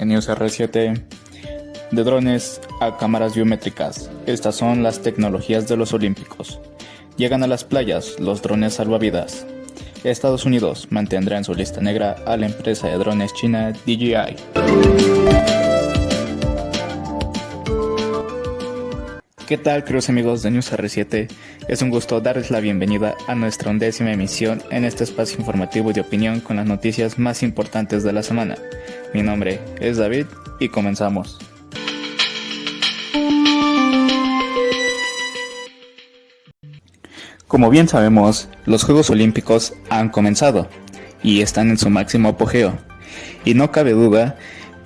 en News R7. De drones a cámaras biométricas, estas son las tecnologías de los olímpicos. Llegan a las playas los drones salvavidas. Estados Unidos mantendrá en su lista negra a la empresa de drones china DJI. ¿Qué tal, queridos amigos de News R7? Es un gusto darles la bienvenida a nuestra 11ª emisión en este espacio informativo y de opinión con las noticias más importantes de la semana. Mi nombre es David y comenzamos. Como bien sabemos, los Juegos Olímpicos han comenzado y están en su máximo apogeo, y no cabe duda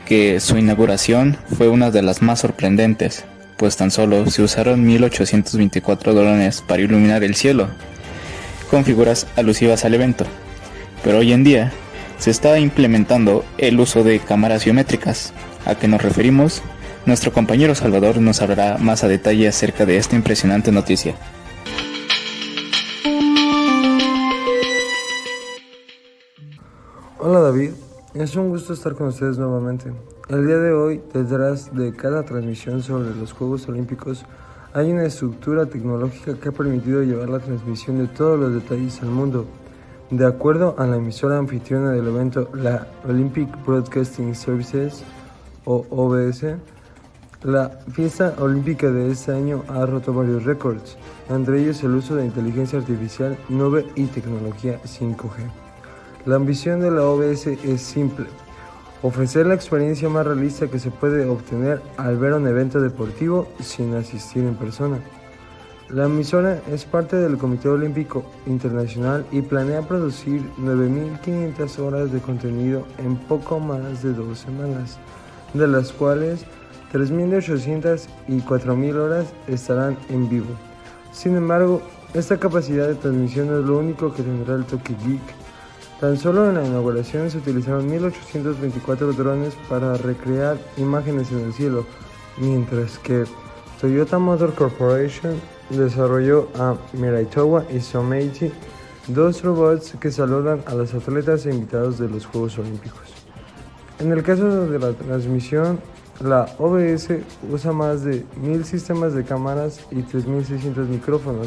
que su inauguración fue una de las más sorprendentes, pues tan solo se usaron 1824 drones para iluminar el cielo, con figuras alusivas al evento, pero hoy en día se está implementando el uso de cámaras biométricas. ¿A qué nos referimos? Nuestro compañero Salvador nos hablará más a detalle acerca de esta impresionante noticia. Hola David, es un gusto estar con ustedes nuevamente. El día de hoy, detrás de cada transmisión sobre los Juegos Olímpicos, hay una estructura tecnológica que ha permitido llevar la transmisión de todos los detalles al mundo. De acuerdo a la emisora anfitriona del evento, la Olympic Broadcasting Services, o OBS, la fiesta olímpica de este año ha roto varios récords, entre ellos el uso de inteligencia artificial, nube y tecnología 5G. La ambición de la OBS es simple: ofrecer la experiencia más realista que se puede obtener al ver un evento deportivo sin asistir en persona. La emisora es parte del Comité Olímpico Internacional y planea producir 9.500 horas de contenido en poco más de 2 semanas, de las cuales 3.800 y 4.000 horas estarán en vivo. Sin embargo, esta capacidad de transmisión no es lo único que tendrá el Tokyo Geek. Tan solo en la inauguración se utilizaron 1.824 drones para recrear imágenes en el cielo, mientras que Toyota Motor Corporation desarrolló a Miraitowa y Someichi, 2 robots que saludan a los atletas e invitados de los Juegos Olímpicos. En el caso de la transmisión, la OBS usa más de 1.000 sistemas de cámaras y 3.600 micrófonos,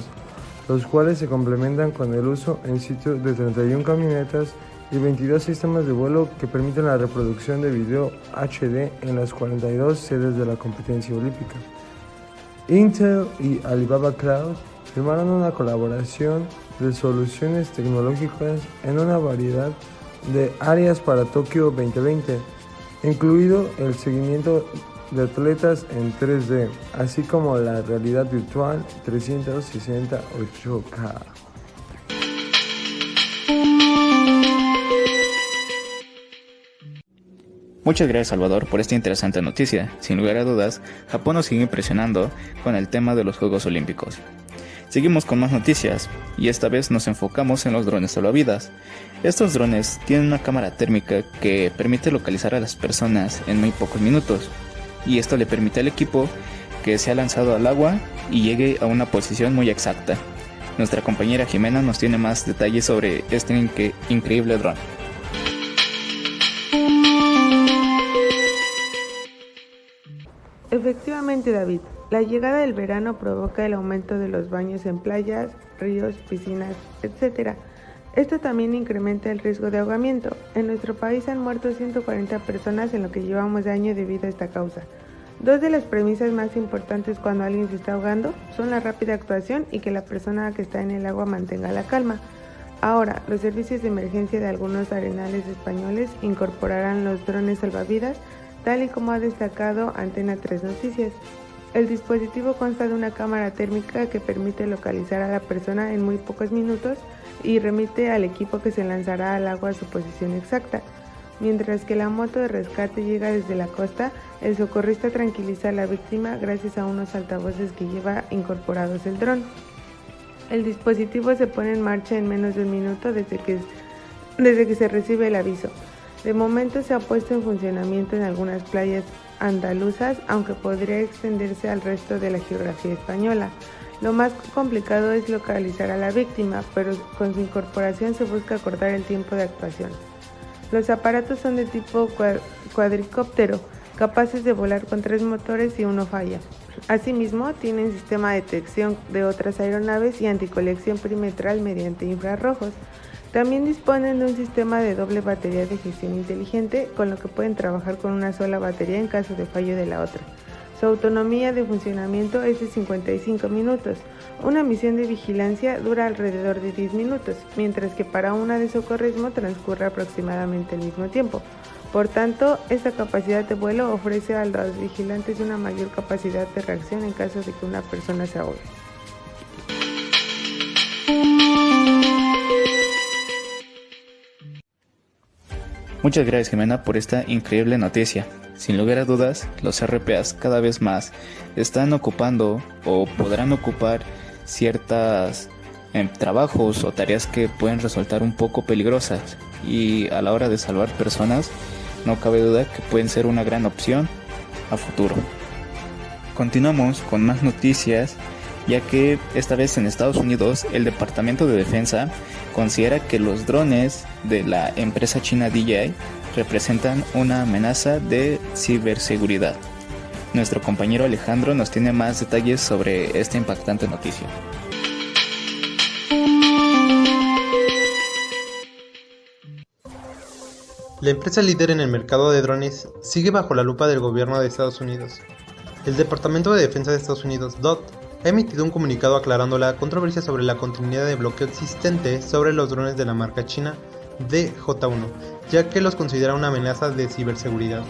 los cuales se complementan con el uso en sitio de 31 camionetas y 22 sistemas de vuelo que permiten la reproducción de video HD en las 42 sedes de la competencia olímpica. Intel y Alibaba Cloud firmaron una colaboración de soluciones tecnológicas en una variedad de áreas para Tokio 2020, incluido el seguimiento de atletas en 3D, así como la realidad virtual 360-8K. Muchas gracias, Salvador, por esta interesante noticia. Sin lugar a dudas, Japón nos sigue impresionando con el tema de los Juegos Olímpicos. Seguimos con más noticias, y esta vez nos enfocamos en los drones salvavidas. Estos drones tienen una cámara térmica que permite localizar a las personas en muy pocos minutos, y esto le permite al equipo que sea lanzado al agua y llegue a una posición muy exacta. Nuestra compañera Jimena nos tiene más detalles sobre este increíble dron. Efectivamente, David, la llegada del verano provoca el aumento de los baños en playas, ríos, piscinas, etc. Esto también incrementa el riesgo de ahogamiento. En nuestro país han muerto 140 personas en lo que llevamos de año debido a esta causa. 2 de las premisas más importantes cuando alguien se está ahogando son la rápida actuación y que la persona que está en el agua mantenga la calma. Ahora, los servicios de emergencia de algunos arenales españoles incorporarán los drones salvavidas, tal y como ha destacado Antena 3 Noticias. El dispositivo consta de una cámara térmica que permite localizar a la persona en muy pocos minutos y remite al equipo que se lanzará al agua a su posición exacta. Mientras que la moto de rescate llega desde la costa, el socorrista tranquiliza a la víctima gracias a unos altavoces que lleva incorporados el dron. El dispositivo se pone en marcha en menos de un minuto desde que se recibe el aviso. De momento se ha puesto en funcionamiento en algunas playas andaluzas, aunque podría extenderse al resto de la geografía española. Lo más complicado es localizar a la víctima, pero con su incorporación se busca acortar el tiempo de actuación. Los aparatos son de tipo cuadricóptero, capaces de volar con 3 motores si uno falla. Asimismo, tienen sistema de detección de otras aeronaves y anticolección perimetral mediante infrarrojos. También disponen de un sistema de doble batería de gestión inteligente, con lo que pueden trabajar con una sola batería en caso de fallo de la otra. Su autonomía de funcionamiento es de 55 minutos. Una misión de vigilancia dura alrededor de 10 minutos, mientras que para una de socorrismo transcurre aproximadamente el mismo tiempo. Por tanto, esta capacidad de vuelo ofrece a los vigilantes una mayor capacidad de reacción en caso de que una persona se ahogue. Muchas gracias, Jimena, por esta increíble noticia. Sin lugar a dudas, los RPAs cada vez más están ocupando o podrán ocupar ciertas trabajos o tareas que pueden resultar un poco peligrosas, y a la hora de salvar personas no cabe duda que pueden ser una gran opción a futuro. Continuamos con más noticias, ya que esta vez en Estados Unidos el Departamento de Defensa considera que los drones de la empresa china DJI representan una amenaza de ciberseguridad. Nuestro compañero Alejandro nos tiene más detalles sobre esta impactante noticia. La empresa líder en el mercado de drones sigue bajo la lupa del gobierno de Estados Unidos. El Departamento de Defensa de Estados Unidos, DOD, ha emitido un comunicado aclarando la controversia sobre la continuidad de bloqueo existente sobre los drones de la marca china DJI, ya que los considera una amenaza de ciberseguridad.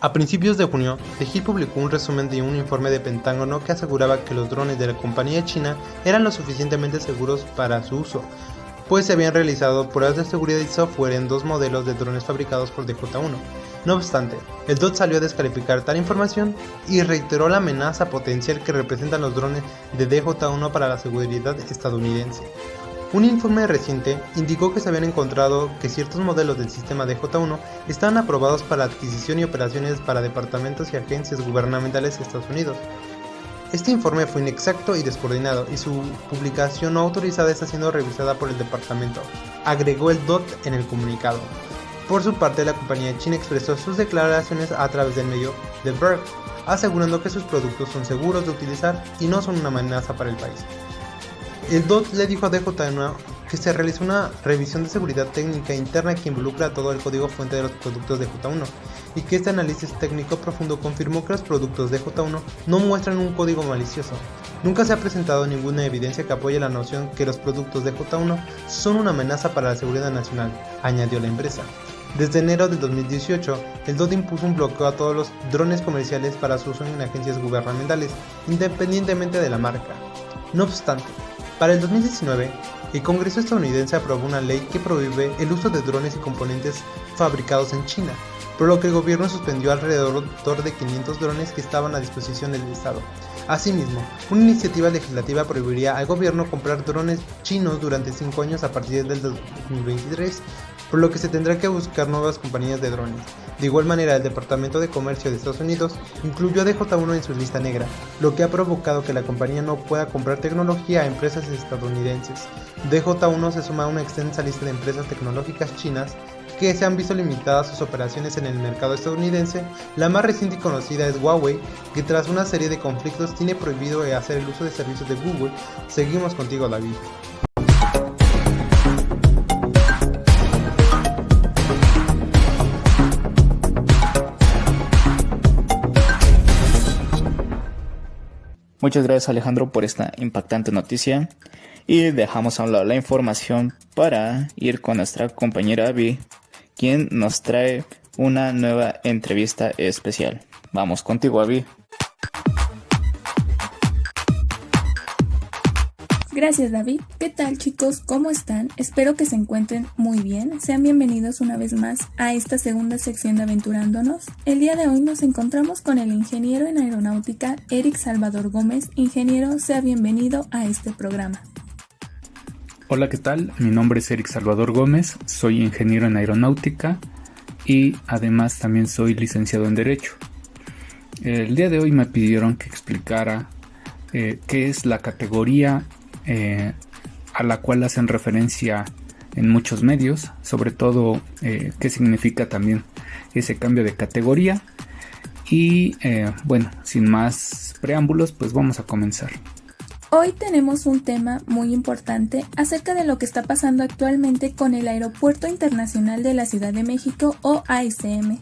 A principios de junio, DJI publicó un resumen de un informe de Pentágono que aseguraba que los drones de la compañía china eran lo suficientemente seguros para su uso, pues se habían realizado pruebas de seguridad y software en 2 modelos de drones fabricados por DJI. No obstante, el DOD salió a descalificar tal información y reiteró la amenaza potencial que representan los drones de DJI para la seguridad estadounidense. Un informe reciente indicó que se habían encontrado que ciertos modelos del sistema DJI estaban aprobados para adquisición y operaciones para departamentos y agencias gubernamentales de Estados Unidos. Este informe fue inexacto y descoordinado, y su publicación no autorizada está siendo revisada por el departamento, agregó el DOD en el comunicado. Por su parte, la compañía china expresó sus declaraciones a través del medio The Verge, asegurando que sus productos son seguros de utilizar y no son una amenaza para el país. El DOD le dijo a DJI que se realizó una revisión de seguridad técnica interna que involucra todo el código fuente de los productos de DJI, y que este análisis técnico profundo confirmó que los productos de DJI no muestran un código malicioso. Nunca se ha presentado ninguna evidencia que apoye la noción que los productos de DJI son una amenaza para la seguridad nacional, añadió la empresa. Desde enero de 2018, el DOD impuso un bloqueo a todos los drones comerciales para su uso en agencias gubernamentales, independientemente de la marca. No obstante, para el 2019, el Congreso estadounidense aprobó una ley que prohíbe el uso de drones y componentes fabricados en China, por lo que el gobierno suspendió alrededor de 500 drones que estaban a disposición del Estado. Asimismo, una iniciativa legislativa prohibiría al gobierno comprar drones chinos durante 5 años a partir del 2023, por lo que se tendrá que buscar nuevas compañías de drones. De igual manera, el Departamento de Comercio de Estados Unidos incluyó a DJI en su lista negra, lo que ha provocado que la compañía no pueda comprar tecnología a empresas estadounidenses. DJI se suma a una extensa lista de empresas tecnológicas chinas que se han visto limitadas sus operaciones en el mercado estadounidense. La más reciente y conocida es Huawei, que tras una serie de conflictos tiene prohibido hacer el uso de servicios de Google. Seguimos contigo, David. Muchas gracias, Alejandro, por esta impactante noticia, y dejamos a un lado la información para ir con nuestra compañera Abby, quien nos trae una nueva entrevista especial. Vamos contigo, Abby. Gracias, David. ¿Qué tal, chicos? ¿Cómo están? Espero que se encuentren muy bien. Sean bienvenidos una vez más a esta segunda sección de Aventurándonos. El día de hoy nos encontramos con el ingeniero en aeronáutica Eric Salvador Gómez. Ingeniero, sea bienvenido a este programa. Hola, ¿qué tal? Mi nombre es Eric Salvador Gómez, soy ingeniero en aeronáutica y además también soy licenciado en Derecho. El día de hoy me pidieron que explicara qué es la categoría a la cual hacen referencia en muchos medios, sobre todo qué significa también ese cambio de categoría. Y bueno, sin más preámbulos, pues vamos a comenzar. Hoy tenemos un tema muy importante acerca de lo que está pasando actualmente con el Aeropuerto Internacional de la Ciudad de México o AICM.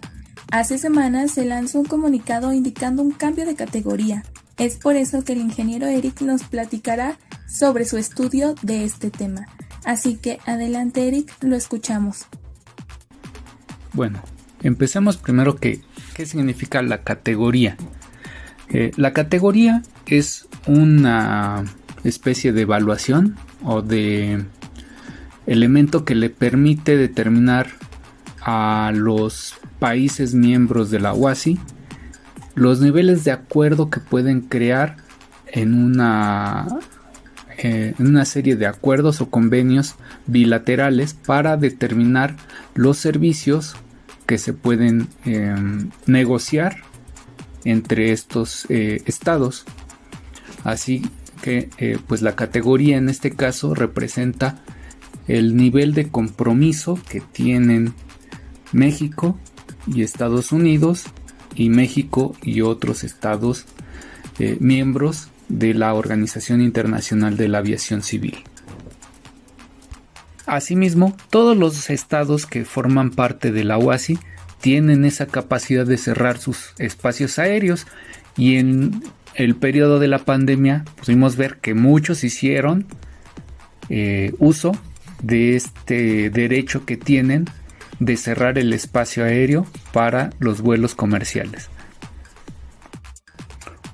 Hace semanas se lanzó un comunicado indicando un cambio de categoría. Es por eso que el ingeniero Eric nos platicará sobre su estudio de este tema. Así que adelante, Eric, lo escuchamos. Bueno, empecemos primero qué significa la categoría. La categoría es una especie de evaluación o de elemento que le permite determinar a los países miembros de la OASI los niveles de acuerdo que pueden crear en una serie de acuerdos o convenios bilaterales para determinar los servicios que se pueden negociar entre estos estados. Así que pues la categoría en este caso representa el nivel de compromiso que tienen México y Estados Unidos y México y otros estados miembros de la Organización Internacional de la Aviación Civil. Asimismo, todos los estados que forman parte de la OASI tienen esa capacidad de cerrar sus espacios aéreos, y en el periodo de la pandemia pudimos ver que muchos hicieron uso de este derecho que tienen de cerrar el espacio aéreo para los vuelos comerciales.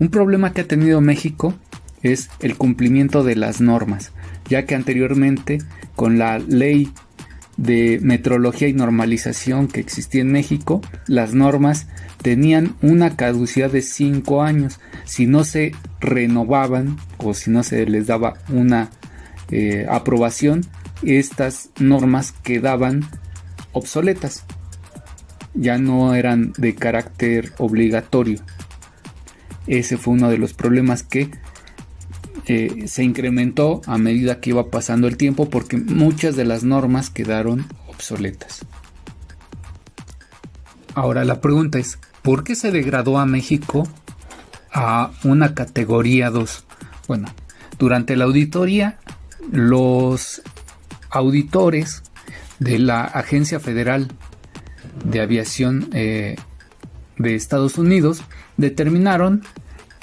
Un problema que ha tenido México es el cumplimiento de las normas, ya que anteriormente con la ley de metrología y normalización que existía en México, las normas tenían una caducidad de 5 años. Si no se renovaban o si no se les daba una aprobación, estas normas quedaban obsoletas, ya no eran de carácter obligatorio. Ese fue uno de los problemas que se incrementó a medida que iba pasando el tiempo, porque muchas de las normas quedaron obsoletas. Ahora la pregunta es, ¿por qué se degradó a México a una categoría 2? Bueno, durante la auditoría, los auditores de la Agencia Federal de Aviación de Estados Unidos determinaron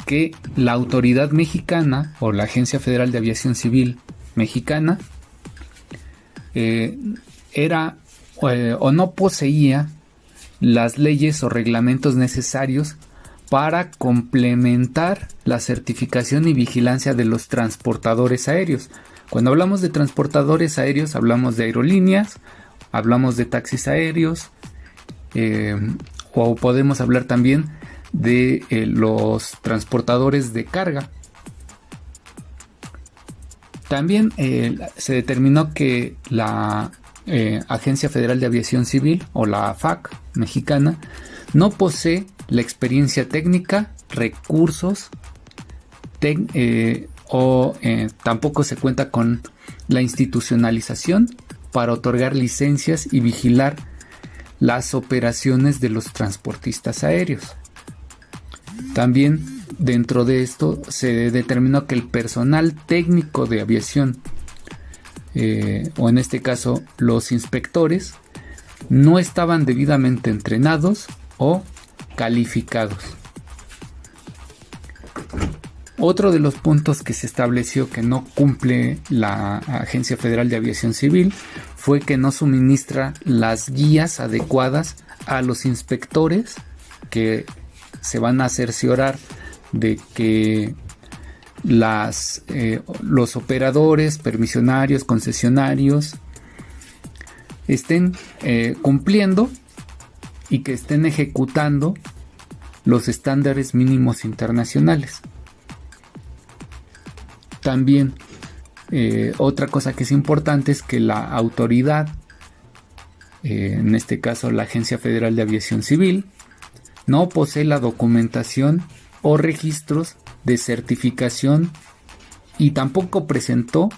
que la autoridad mexicana o la Agencia Federal de Aviación Civil mexicana era o no poseía las leyes o reglamentos necesarios para complementar la certificación y vigilancia de los transportadores aéreos. Cuando hablamos de transportadores aéreos, hablamos de aerolíneas, hablamos de taxis aéreos, o podemos hablar también de los transportadores de carga. También se determinó que la Agencia Federal de Aviación Civil o la AFAC mexicana no posee la experiencia técnica, recursos tampoco se cuenta con la institucionalización para otorgar licencias y vigilar las operaciones de los transportistas aéreos. También dentro de esto se determinó que el personal técnico de aviación, o en este caso los inspectores, no estaban debidamente entrenados o calificados. Otro de los puntos que se estableció que no cumple la Agencia Federal de Aviación Civil fue que no suministra las guías adecuadas a los inspectores que se van a cerciorar de que los operadores, permisionarios, concesionarios estén cumpliendo y que estén ejecutando los estándares mínimos internacionales. También otra cosa que es importante es que la autoridad, en este caso la Agencia Federal de Aviación Civil, no posee la documentación o registros de certificación y tampoco presentó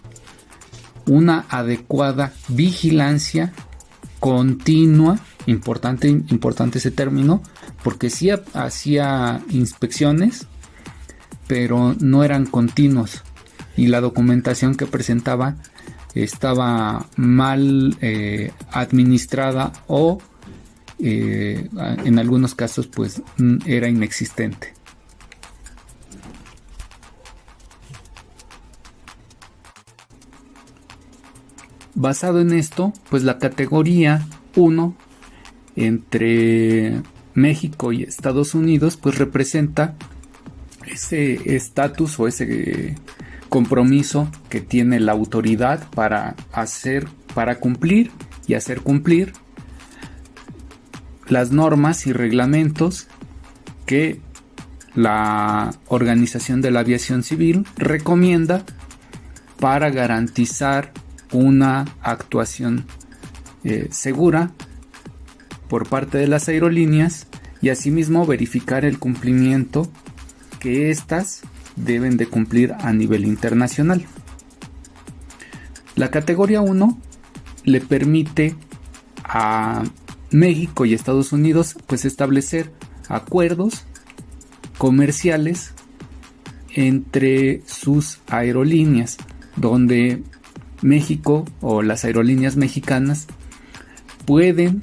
una adecuada vigilancia continua, importante ese término, porque sí hacía inspecciones, pero no eran continuos, y la documentación que presentaba estaba mal administrada o en algunos casos pues era inexistente. Basado en esto, pues la categoría 1 entre México y Estados Unidos pues representa ese estatus o ese compromiso que tiene la autoridad para cumplir y hacer cumplir las normas y reglamentos que la Organización de la Aviación Civil recomienda para garantizar una actuación segura por parte de las aerolíneas y asimismo verificar el cumplimiento que éstas deben de cumplir a nivel internacional. La categoría 1 le permite a México y Estados Unidos pues establecer acuerdos comerciales entre sus aerolíneas, donde México o las aerolíneas mexicanas pueden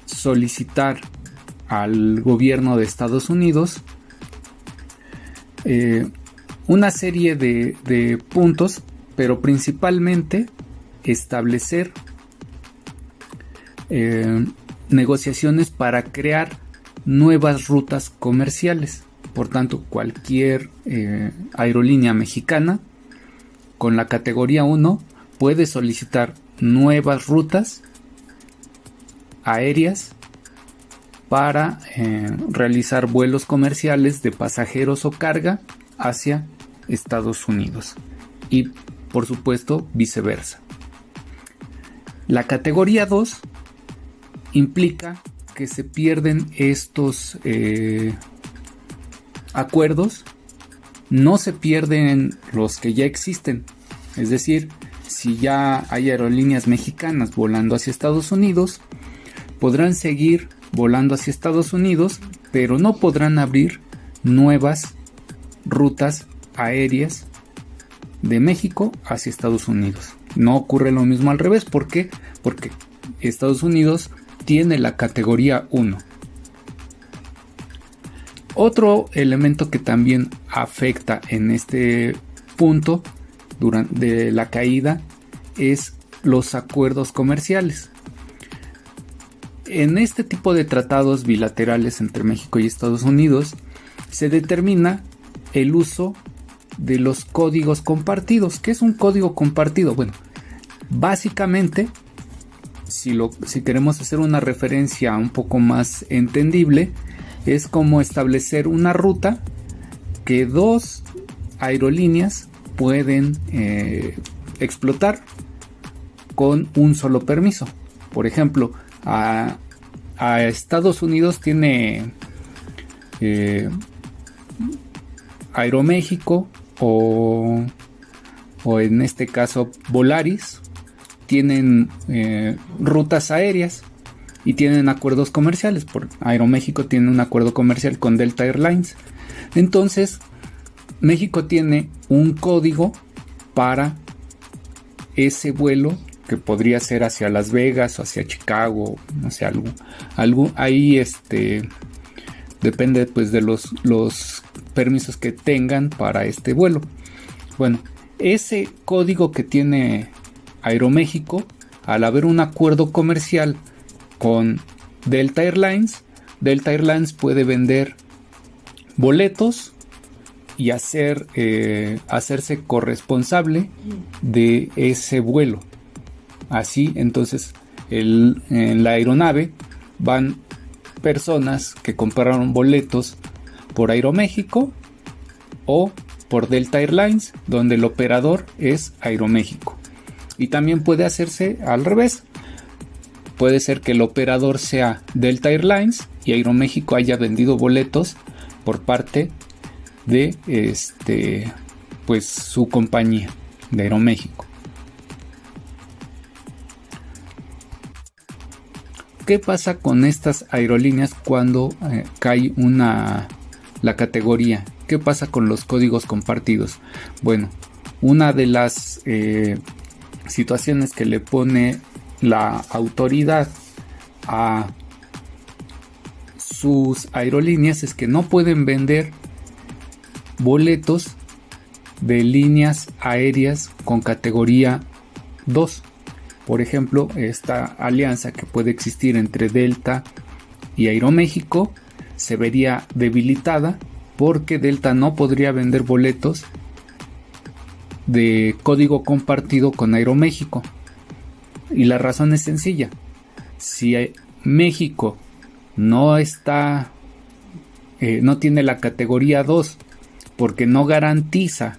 solicitar al gobierno de Estados Unidos una serie de puntos, pero principalmente establecer negociaciones para crear nuevas rutas comerciales. Por tanto, cualquier aerolínea mexicana con la categoría 1 puede solicitar nuevas rutas aéreas para realizar vuelos comerciales de pasajeros o carga hacia Estados Unidos y por supuesto viceversa. La categoría 2 implica que se pierden estos acuerdos, no se pierden los que ya existen, es decir, si ya hay aerolíneas mexicanas volando hacia Estados Unidos, podrán seguir volando hacia Estados Unidos, pero no podrán abrir nuevas rutas aéreas de México hacia Estados Unidos. No ocurre lo mismo al revés. ¿Por qué? Porque Estados Unidos tiene la categoría 1. Otro elemento que también afecta en este punto durante la caída es los acuerdos comerciales. En este tipo de tratados bilaterales entre México y Estados Unidos se determina el uso de los códigos compartidos. ¿Qué es un código compartido? Bueno, básicamente, si queremos hacer una referencia un poco más entendible, es como establecer una ruta que dos aerolíneas pueden explotar con un solo permiso. Por ejemplo, a Estados Unidos tiene Aeroméxico o en este caso Volaris, tienen rutas aéreas y tienen acuerdos comerciales. Aeroméxico tiene un acuerdo comercial con Delta Airlines. Entonces México tiene un código para ese vuelo que podría ser hacia Las Vegas o hacia Chicago, no sé, algo ahí depende pues de los permisos que tengan para este vuelo. Bueno, ese código que tiene Aeroméxico, al haber un acuerdo comercial con Delta Airlines puede vender boletos y hacerse corresponsable de ese vuelo. Así, entonces, en la aeronave van personas que compraron boletos por Aeroméxico o por Delta Airlines, donde el operador es Aeroméxico. Y también puede hacerse al revés. Puede ser que el operador sea Delta Airlines y Aeroméxico haya vendido boletos por parte de pues su compañía de Aeroméxico. ¿Qué pasa con estas aerolíneas cuando cae la categoría? ¿Qué pasa con los códigos compartidos? Bueno, una de las situaciones que le pone la autoridad a sus aerolíneas es que no pueden vender boletos de líneas aéreas con categoría 2. Por ejemplo, esta alianza que puede existir entre Delta y Aeroméxico se vería debilitada porque Delta no podría vender boletos de código compartido con Aeroméxico. Y la razón es sencilla. Si México no tiene la categoría 2 porque no garantiza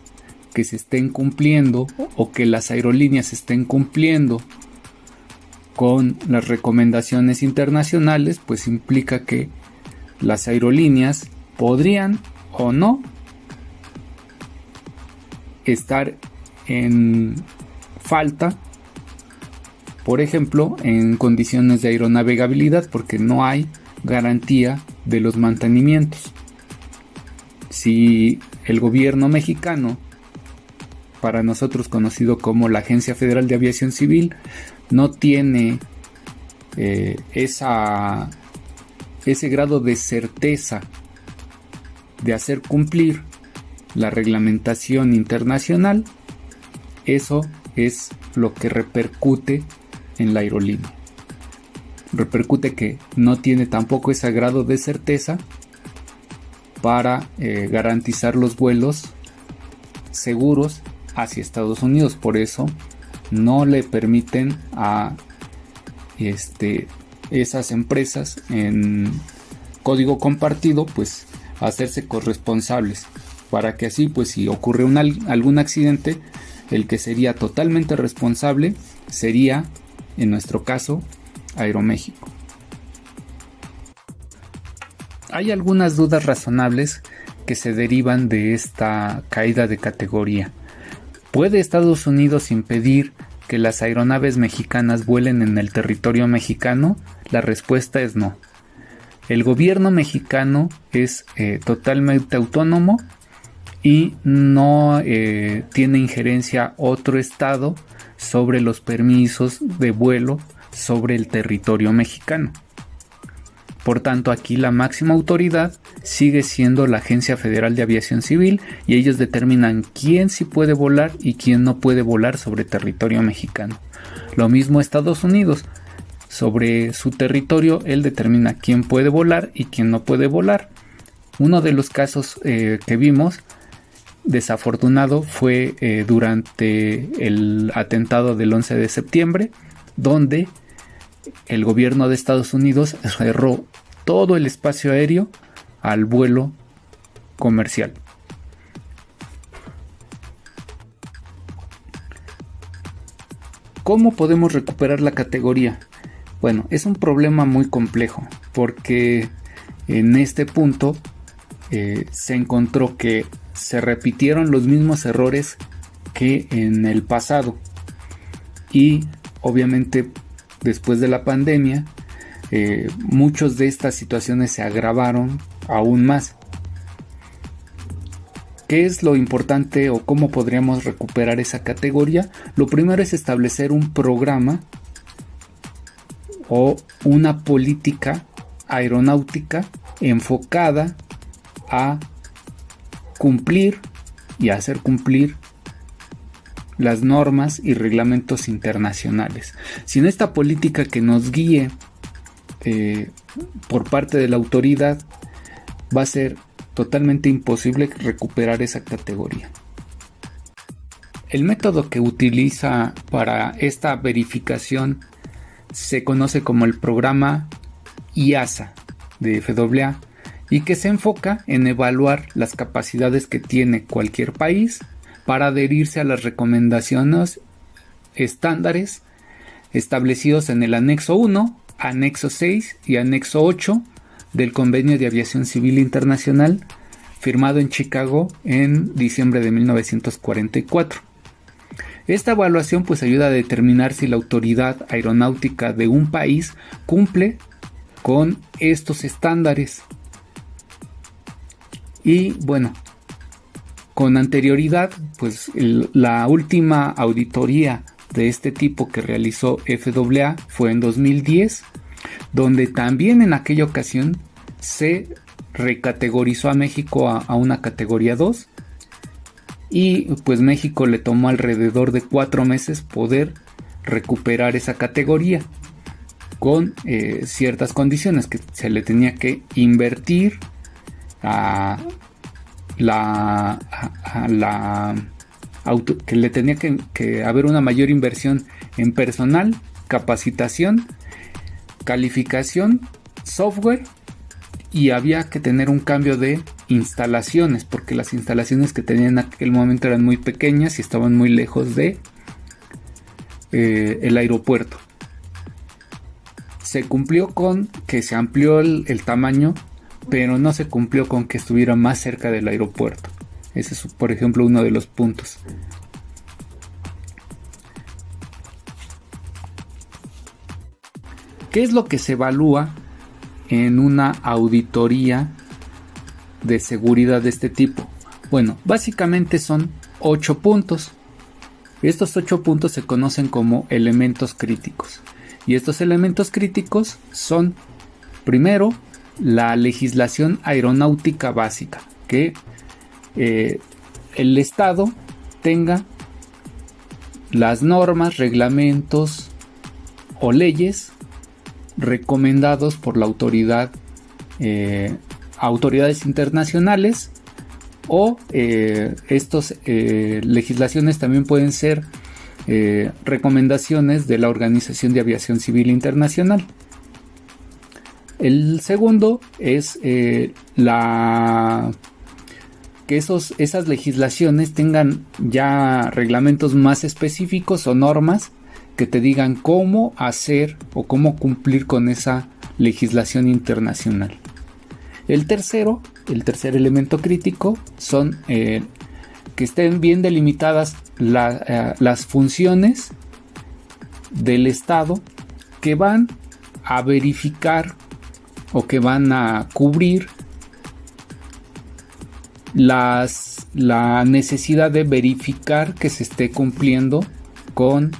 que se estén cumpliendo o que las aerolíneas estén cumpliendo con las recomendaciones internacionales, pues implica que las aerolíneas podrían o no estar en falta, por ejemplo, en condiciones de aeronavegabilidad, porque no hay garantía de los mantenimientos. Si el gobierno mexicano, para nosotros conocido como la Agencia Federal de Aviación Civil, no tiene ese grado de certeza de hacer cumplir la reglamentación internacional, eso es lo que repercute en la aerolínea. Repercute que no tiene tampoco ese grado de certeza para garantizar los vuelos seguros hacia Estados Unidos. Por eso no le permiten a esas empresas en código compartido pues hacerse corresponsables, para que así pues si ocurre algún accidente, el que sería totalmente responsable sería, en nuestro caso, Aeroméxico. Hay algunas dudas razonables que se derivan de esta caída de categoría. ¿Puede Estados Unidos impedir que las aeronaves mexicanas vuelen en el territorio mexicano? La respuesta es no. El gobierno mexicano es totalmente autónomo y no tiene injerencia otro estado sobre los permisos de vuelo sobre el territorio mexicano. Por tanto, aquí la máxima autoridad sigue siendo la Agencia Federal de Aviación Civil y ellos determinan quién sí puede volar y quién no puede volar sobre territorio mexicano. Lo mismo Estados Unidos. Sobre su territorio, él determina quién puede volar y quién no puede volar. Uno de los casos que vimos desafortunado fue durante el atentado del 11 de septiembre, donde el gobierno de Estados Unidos cerró todo el espacio aéreo al vuelo comercial. ¿Cómo podemos recuperar la categoría? Bueno, es un problema muy complejo porque en este punto se encontró que se repitieron los mismos errores que en el pasado y obviamente después de la pandemia muchas de estas situaciones se agravaron aún más. ¿Qué es lo importante o cómo podríamos recuperar esa categoría? Lo primero es establecer un programa o una política aeronáutica enfocada a cumplir y a hacer cumplir las normas y reglamentos internacionales. Sin esta política que nos guíe por parte de la autoridad, va a ser totalmente imposible recuperar esa categoría. El método que utiliza para esta verificación se conoce como el programa IASA de FAA y que se enfoca en evaluar las capacidades que tiene cualquier país para adherirse a las recomendaciones estándares establecidos en el anexo 1, anexo 6 y anexo 8 del Convenio de Aviación Civil Internacional firmado en Chicago en diciembre de 1944. Esta evaluación pues ayuda a determinar si la autoridad aeronáutica de un país cumple con estos estándares. Y bueno, con anterioridad, pues la última auditoría de este tipo que realizó FAA fue en 2010, donde también en aquella ocasión se recategorizó a México a una categoría 2, y pues México le tomó alrededor de 4 meses poder recuperar esa categoría, con ciertas condiciones, que se le tenía que invertir que le tenía que haber una mayor inversión en personal, capacitación, calificación, software, y había que tener un cambio de instalaciones, porque las instalaciones que tenían en aquel momento eran muy pequeñas y estaban muy lejos de el aeropuerto. Se cumplió con que se amplió el tamaño, pero no se cumplió con que estuviera más cerca del aeropuerto. Ese es, por ejemplo, uno de los puntos. ¿Qué es lo que se evalúa en una auditoría de seguridad de este tipo? Bueno, básicamente son 8 puntos. Estos 8 puntos se conocen como elementos críticos. Y estos elementos críticos son, primero, la legislación aeronáutica básica, que el Estado tenga las normas, reglamentos o leyes recomendados por la autoridades internacionales, o estas legislaciones también pueden ser recomendaciones de la Organización de Aviación Civil Internacional. El segundo es que esas legislaciones tengan ya reglamentos más específicos o normas que te digan cómo hacer o cómo cumplir con esa legislación internacional. El tercer elemento crítico son que estén bien delimitadas las funciones del Estado que van a verificar o que van a cubrir la necesidad de verificar que se esté cumpliendo con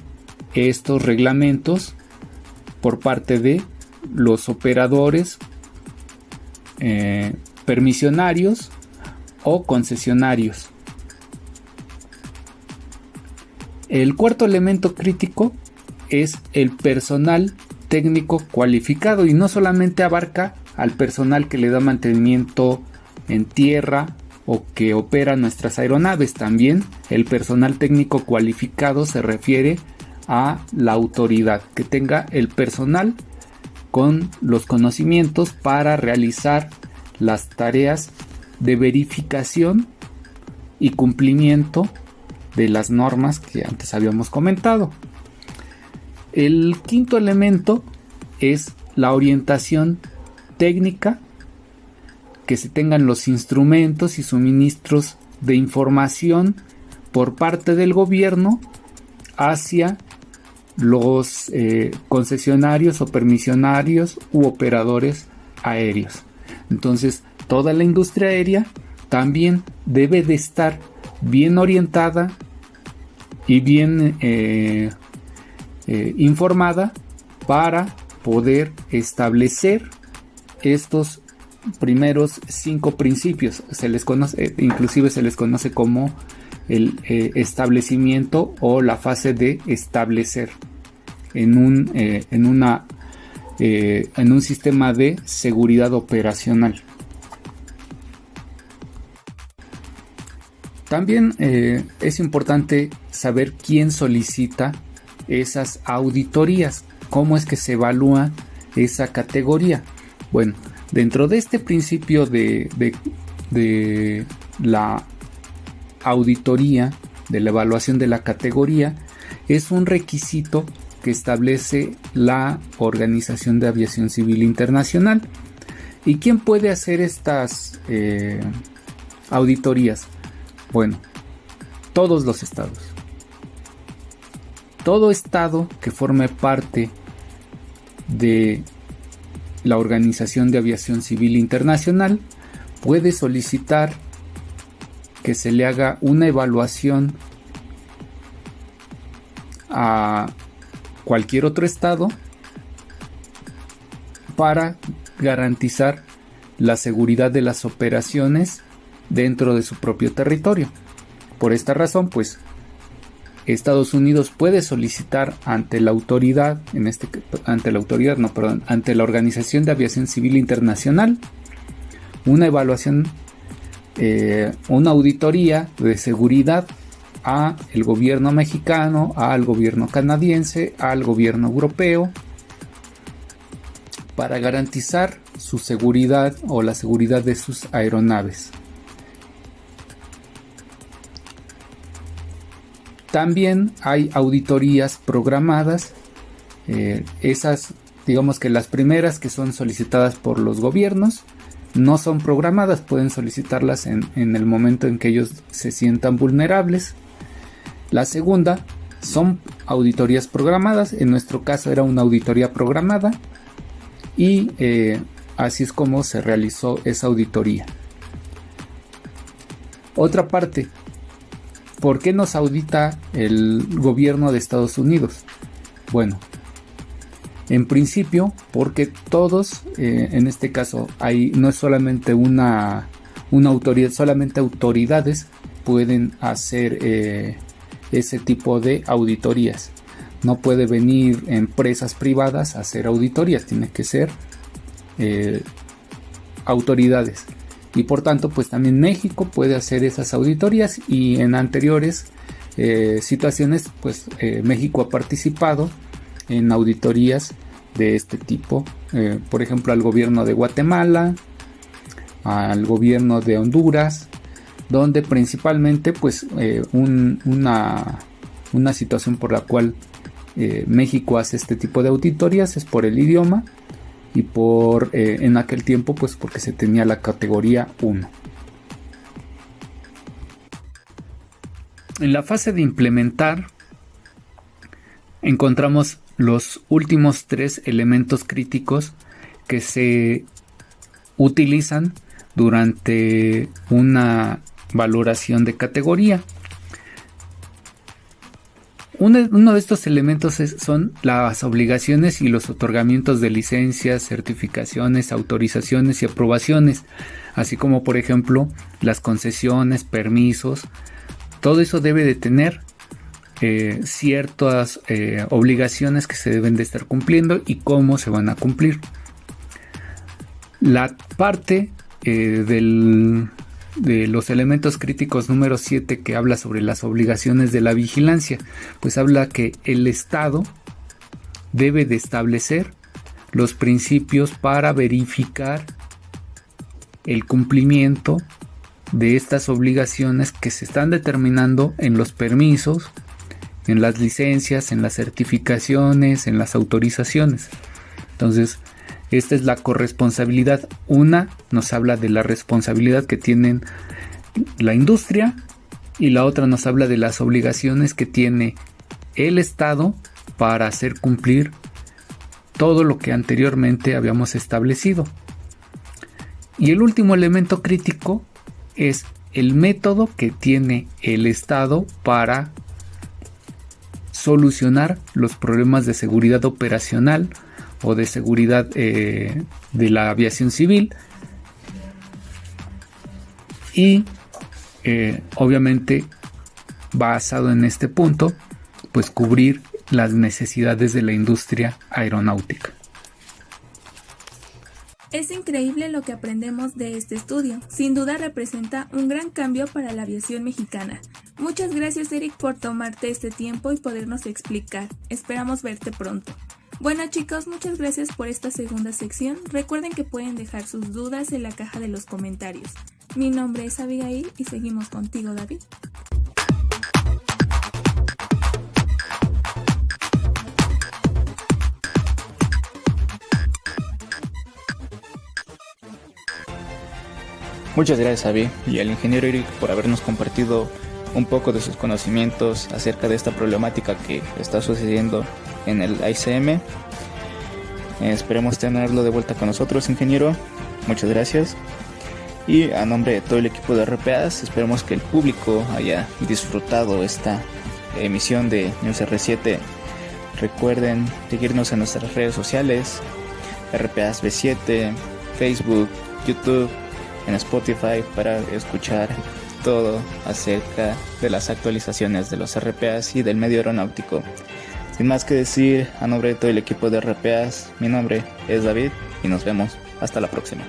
estos reglamentos por parte de los operadores, permisionarios o concesionarios. El cuarto elemento crítico es el personal técnico cualificado, y no solamente abarca al personal que le da mantenimiento en tierra o que opera nuestras aeronaves. También el personal técnico cualificado se refiere a la autoridad que tenga el personal con los conocimientos para realizar las tareas de verificación y cumplimiento de las normas que antes habíamos comentado. El quinto elemento es la orientación técnica, que se tengan los instrumentos y suministros de información por parte del gobierno hacia los concesionarios o permisionarios u operadores aéreos. Entonces, toda la industria aérea también debe de estar bien orientada y bien informada para poder establecer estos primeros 5 principios. Inclusive se les conoce como el establecimiento o la fase de establecer en un sistema de seguridad operacional. También es importante saber quién solicita esas auditorías, cómo es que se evalúa esa categoría. Bueno, dentro de este principio de la auditoría, de la evaluación de la categoría, es un requisito que establece la Organización de Aviación Civil Internacional. ¿Y quién puede hacer estas auditorías? Bueno, todos los estados. todo estado que forme parte de la Organización de Aviación Civil Internacional puede solicitar que se le haga una evaluación a cualquier otro estado para garantizar la seguridad de las operaciones dentro de su propio territorio. Por esta razón, pues, Estados Unidos puede solicitar ante la autoridad, ante la Organización de Aviación Civil Internacional, una evaluación, una auditoría de seguridad a el gobierno mexicano, al gobierno canadiense, al gobierno europeo, para garantizar su seguridad o la seguridad de sus aeronaves. También hay auditorías programadas, esas, digamos que las primeras que son solicitadas por los gobiernos, no son programadas, pueden solicitarlas en el momento en que ellos se sientan vulnerables. La segunda son auditorías programadas, en nuestro caso era una auditoría programada y así es como se realizó esa auditoría. Otra parte, ¿por qué nos audita el gobierno de Estados Unidos? Bueno, en principio porque todos, en este caso no es solamente una autoridad, solamente autoridades pueden hacer ese tipo de auditorías. No puede venir empresas privadas a hacer auditorías, tiene que ser autoridades. Y por tanto, pues también México puede hacer esas auditorías, y en anteriores situaciones, pues México ha participado en auditorías de este tipo, por ejemplo al gobierno de Guatemala, al gobierno de Honduras, donde principalmente pues una situación por la cual México hace este tipo de auditorías es por el idioma y por en aquel tiempo pues porque se tenía la categoría 1. En la fase de implementar encontramos los últimos 3 elementos críticos que se utilizan durante una valoración de categoría. Uno de estos elementos son las obligaciones y los otorgamientos de licencias, certificaciones, autorizaciones y aprobaciones, así como por ejemplo las concesiones, permisos. Todo eso debe de tener ciertas obligaciones que se deben de estar cumpliendo y cómo se van a cumplir. La parte de los elementos críticos número 7, que habla sobre las obligaciones de la vigilancia, pues habla que el Estado debe de establecer los principios para verificar el cumplimiento de estas obligaciones que se están determinando en los permisos, en las licencias, en las certificaciones, en las autorizaciones. Entonces, esta es la corresponsabilidad. Una nos habla de la responsabilidad que tienen la industria y la otra nos habla de las obligaciones que tiene el Estado para hacer cumplir todo lo que anteriormente habíamos establecido. Y el último elemento crítico es el método que tiene el Estado para solucionar los problemas de seguridad operacional o de seguridad de la aviación civil y obviamente basado en este punto pues cubrir las necesidades de la industria aeronáutica. Es increíble lo que aprendemos de este estudio. Sin duda representa un gran cambio para la aviación mexicana. Muchas gracias, Eric, por tomarte este tiempo y podernos explicar. Esperamos verte pronto. Bueno chicos, muchas gracias por esta segunda sección. Recuerden que pueden dejar sus dudas en la caja de los comentarios. Mi nombre es Abigail y seguimos contigo, David. Muchas gracias, Abby, y al ingeniero Eric por habernos compartido un poco de sus conocimientos acerca de esta problemática que está sucediendo en el ICM. Esperemos tenerlo de vuelta con nosotros, ingeniero. Muchas gracias. Y a nombre de todo el equipo de RPAs, esperemos que el público haya disfrutado esta emisión de News R7. Recuerden seguirnos en nuestras redes sociales, RPAs B7, Facebook, YouTube, en Spotify, para escuchar todo acerca de las actualizaciones de los RPAs y del medio aeronáutico. Sin más que decir, a nombre de todo el equipo de RPAs, mi nombre es David y nos vemos hasta la próxima.